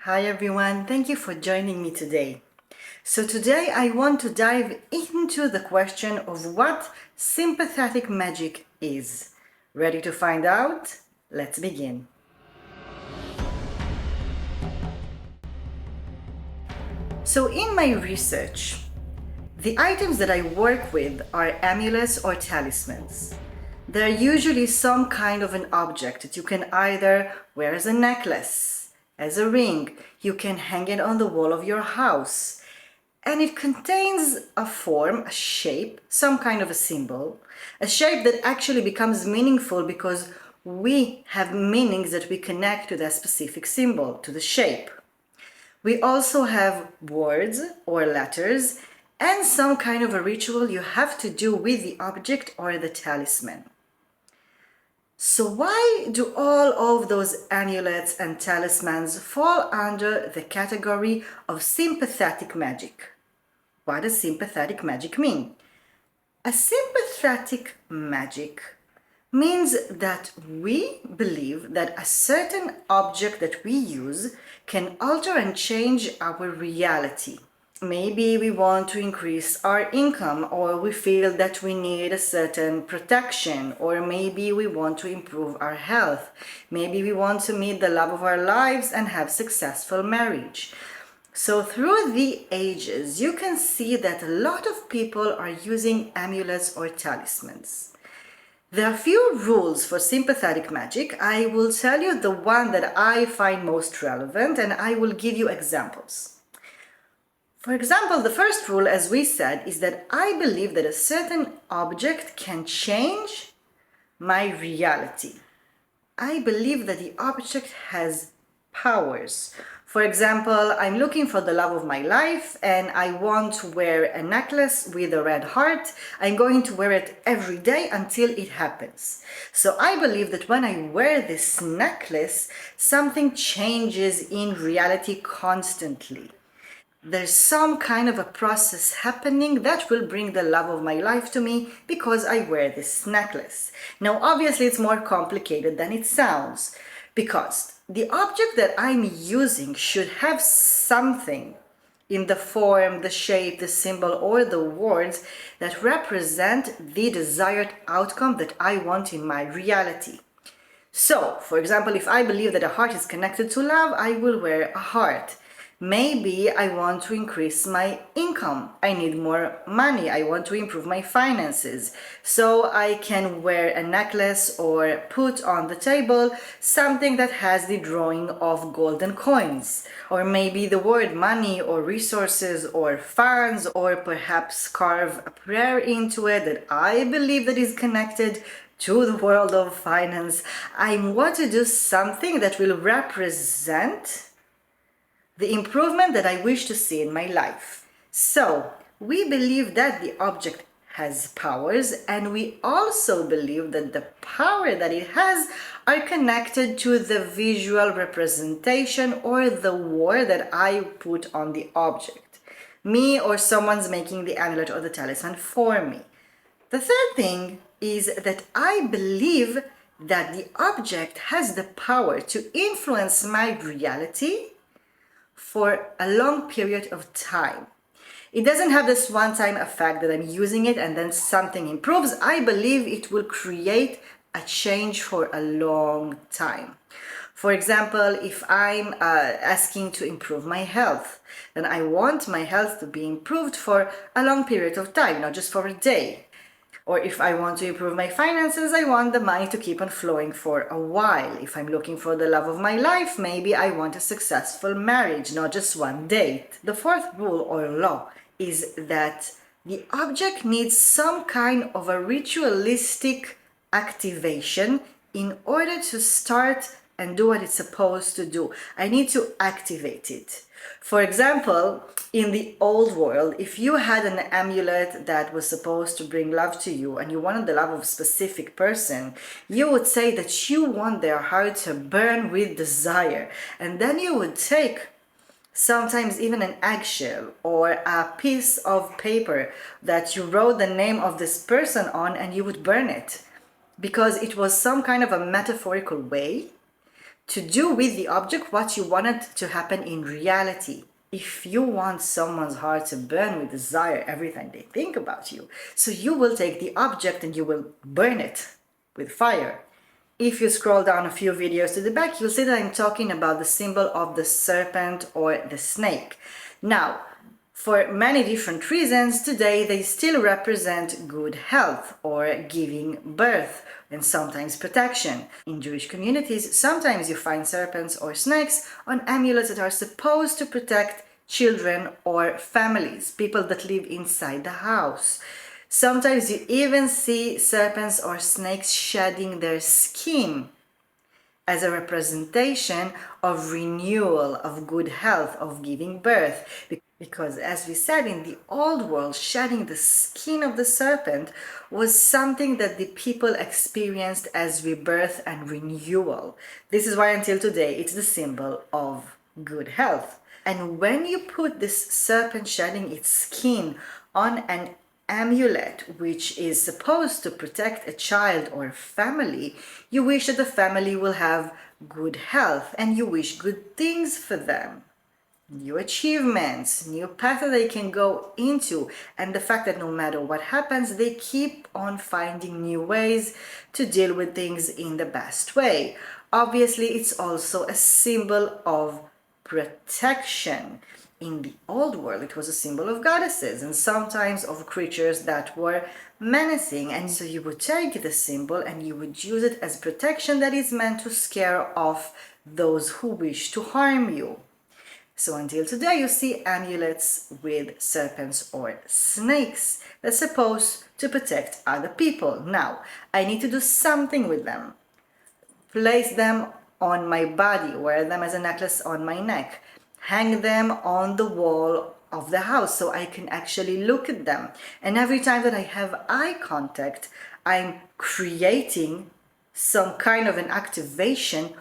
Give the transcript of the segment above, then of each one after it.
Hi everyone, thank you for joining me today. So today I want to dive into the question of what sympathetic magic is. Ready to find out? Let's begin. So in my research, the items that I work with are amulets or talismans. They're usually some kind of an object that you can either wear as a necklace, as a ring, you can hang it on the wall of your house. And it contains a form, a shape, some kind of a symbol, a shape that actually becomes meaningful because we have meanings that we connect to that specific symbol, to the shape. We also have words or letters and some kind of a ritual you have to do with the object or the talisman. So why do all of those amulets and talismans fall under the category of sympathetic magic? What does sympathetic magic mean? A sympathetic magic means that we believe that a certain object that we use can alter and change our reality. Maybe we want to increase our income, or we feel that we need a certain protection, or maybe we want to improve our health. Maybe we want to meet the love of our lives and have successful marriage. So through the ages, you can see that a lot of people are using amulets or talismans. There are few rules for sympathetic magic. I will tell you the one that I find most relevant, and I will give you examples. For example, the first rule, as we said, is that I believe that a certain object can change my reality. I believe that the object has powers. For example, I'm looking for the love of my life and I want to wear a necklace with a red heart. I'm going to wear it every day until it happens. So I believe that when I wear this necklace, something changes in reality constantly. There's some kind of a process happening that will bring the love of my life to me because I wear this necklace. Now, obviously, it's more complicated than it sounds because the object that I'm using should have something in the form, the shape, the symbol, or the words that represent the desired outcome that I want in my reality. So, for example, if I believe that a heart is connected to love, I will wear a heart. Maybe I want to increase my income. I need more money. I want to improve my finances. So I can wear a necklace or put on the table something that has the drawing of golden coins. Or maybe the word money or resources or funds, or perhaps carve a prayer into it that I believe that is connected to the world of finance. I want to do something that will represent the improvement that I wish to see in my life. So, we believe that the object has powers, and we also believe that the power that it has are connected to the visual representation or the word that I put on the object. Me or someone's making the amulet or the talisman for me. The third thing is that I believe that the object has the power to influence my reality for a long period of time. It doesn't have this one-time effect that I'm using it and then something improves. I believe it will create a change for a long time. For example, if I'm asking to improve my health, then I want my health to be improved for a long period of time, not just for a day. Or if I want to improve my finances, I want the money to keep on flowing for a while. If I'm looking for the love of my life, maybe I want a successful marriage, not just one date. The fourth rule or law is that the object needs some kind of a ritualistic activation in order to start and do what it's supposed to do. I need to activate it. For example, in the old world, if you had an amulet that was supposed to bring love to you and you wanted the love of a specific person, you would say that you want their heart to burn with desire. And then you would take sometimes even an eggshell or a piece of paper that you wrote the name of this person on, and you would burn it because it was some kind of a metaphorical way to do with the object what you wanted to happen in reality. If you want someone's heart to burn with desire every time they think about you, so you will take the object and you will burn it with fire. If you scroll down a few videos to the back, you'll see that I'm talking about the symbol of the serpent or the snake. Now, for many different reasons, today they still represent good health or giving birth and sometimes protection. In Jewish communities, sometimes you find serpents or snakes on amulets that are supposed to protect children or families, people that live inside the house. Sometimes you even see serpents or snakes shedding their skin as a representation of renewal, of good health, of giving birth. Because as we said, in the old world, shedding the skin of the serpent was something that the people experienced as rebirth and renewal. This is why until today it's the symbol of good health. And when you put this serpent shedding its skin on an amulet, which is supposed to protect a child or family, you wish that the family will have good health and you wish good things for them. New achievements, new paths that they can go into, and the fact that no matter what happens, they keep on finding new ways to deal with things in the best way. Obviously, it's also a symbol of protection. In the old world, it was a symbol of goddesses and sometimes of creatures that were menacing. And so you would take the symbol and you would use it as protection that is meant to scare off those who wish to harm you. So until today, you see amulets with serpents or snakes that's supposed to protect other people. Now, I need to do something with them. Place them on my body, wear them as a necklace on my neck, hang them on the wall of the house so I can actually look at them. And every time that I have eye contact, I'm creating some kind of an activation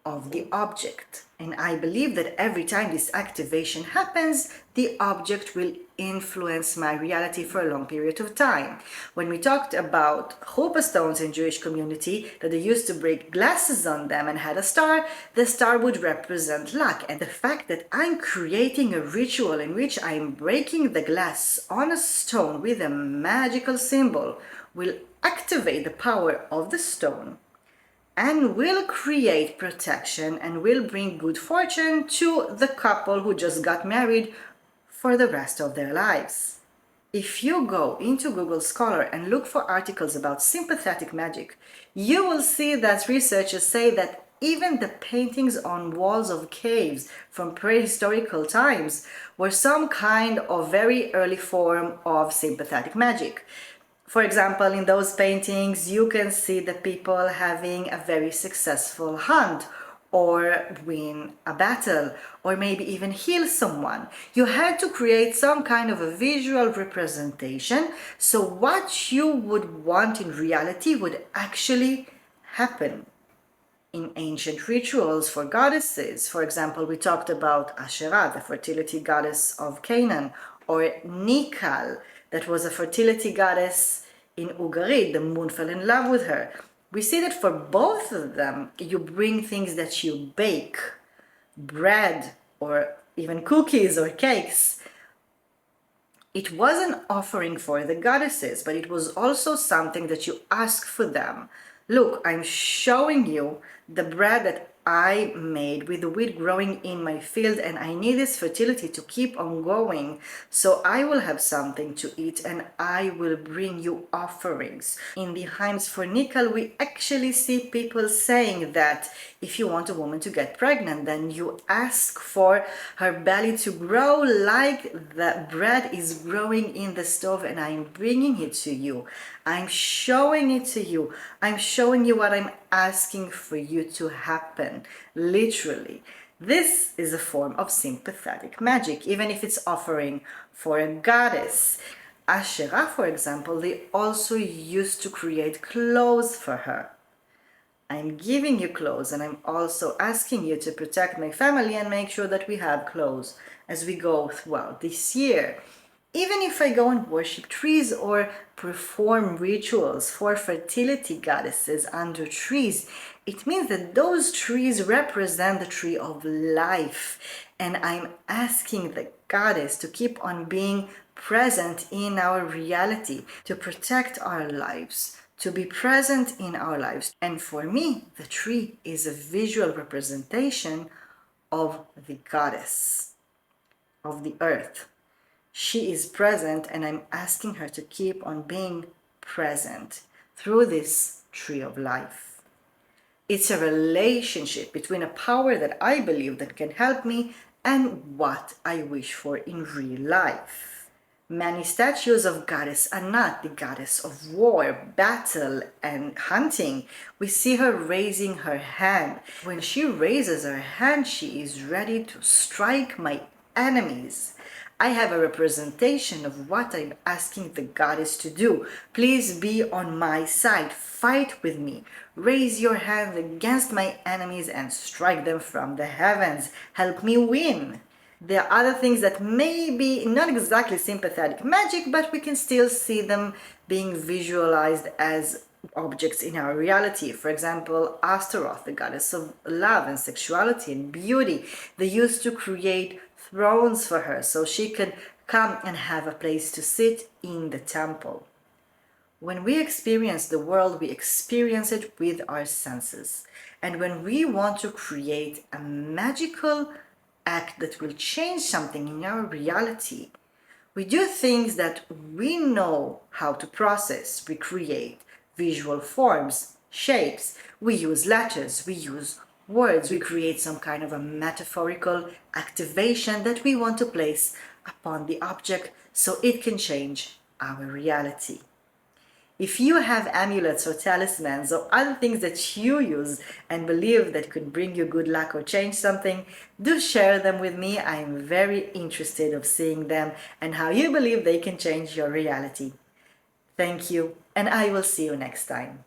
of the object. And I believe that every time this activation happens, the object will influence my reality for a long period of time. When we talked about chuppah stones in Jewish community, that they used to break glasses on them and had a star, the star would represent luck. And the fact that I'm creating a ritual in which I'm breaking the glass on a stone with a magical symbol will activate the power of the stone and will create protection and will bring good fortune to the couple who just got married for the rest of their lives. If you go into Google Scholar and look for articles about sympathetic magic, you will see that researchers say that even the paintings on walls of caves from prehistorical times were some kind of very early form of sympathetic magic. For example, in those paintings, you can see the people having a very successful hunt or win a battle or maybe even heal someone. You had to create some kind of a visual representation so what you would want in reality would actually happen. In ancient rituals for goddesses, for example, we talked about Asherah, the fertility goddess of Canaan, or Nikal, that was a fertility goddess in Ugarit. The moon fell in love with her. We see that for both of them, you bring things that you bake, bread, or even cookies or cakes. It was an offering for the goddesses, but it was also something that you ask for them. Look, I'm showing you the bread that I made with the wheat growing in my field, and I need this fertility to keep on going, so I will have something to eat and I will bring you offerings. In the hymns for Nikal, we actually see people saying that if you want a woman to get pregnant, then you ask for her belly to grow like the bread is growing in the stove, and I'm bringing it to you. I'm showing it to you. I'm showing you what I'm asking for you to happen. Literally. This is a form of sympathetic magic, even if it's offering for a goddess. Asherah, for example, they also used to create clothes for her. I'm giving you clothes, and I'm also asking you to protect my family and make sure that we have clothes as we go throughout this year. Even if I go and worship trees or perform rituals for fertility goddesses under trees, it means that those trees represent the tree of life. And I'm asking the goddess to keep on being present in our reality, to protect our lives, to be present in our lives. And for me, the tree is a visual representation of the goddess of the earth. She is present, and I'm asking her to keep on being present through this tree of life. It's a relationship between a power that I believe that can help me and what I wish for in real life. Many statues of goddess are not the goddess of war, battle, and hunting. We see her raising her hand. When she raises her hand, she is ready to strike my enemies. I have a representation of what I'm asking the goddess to do. Please be on my side. Fight with me. Raise your hand against my enemies and strike them from the heavens. Help me win. There are other things that may be not exactly sympathetic magic, but we can still see them being visualized as objects in our reality. For example, Astaroth, the goddess of love and sexuality and beauty. They used to create thrones for her so she could come and have a place to sit in the temple. When we experience the world, we experience it with our senses. And when we want to create a magical act that will change something in our reality, we do things that we know how to process. We create visual forms, shapes, we use letters, we use words, we create some kind of a metaphorical activation that we want to place upon the object so it can change our reality. If you have amulets or talismans or other things that you use and believe that could bring you good luck or change something, do share them with me. I am very interested of seeing them and how you believe they can change your reality. Thank you, and I will see you next time.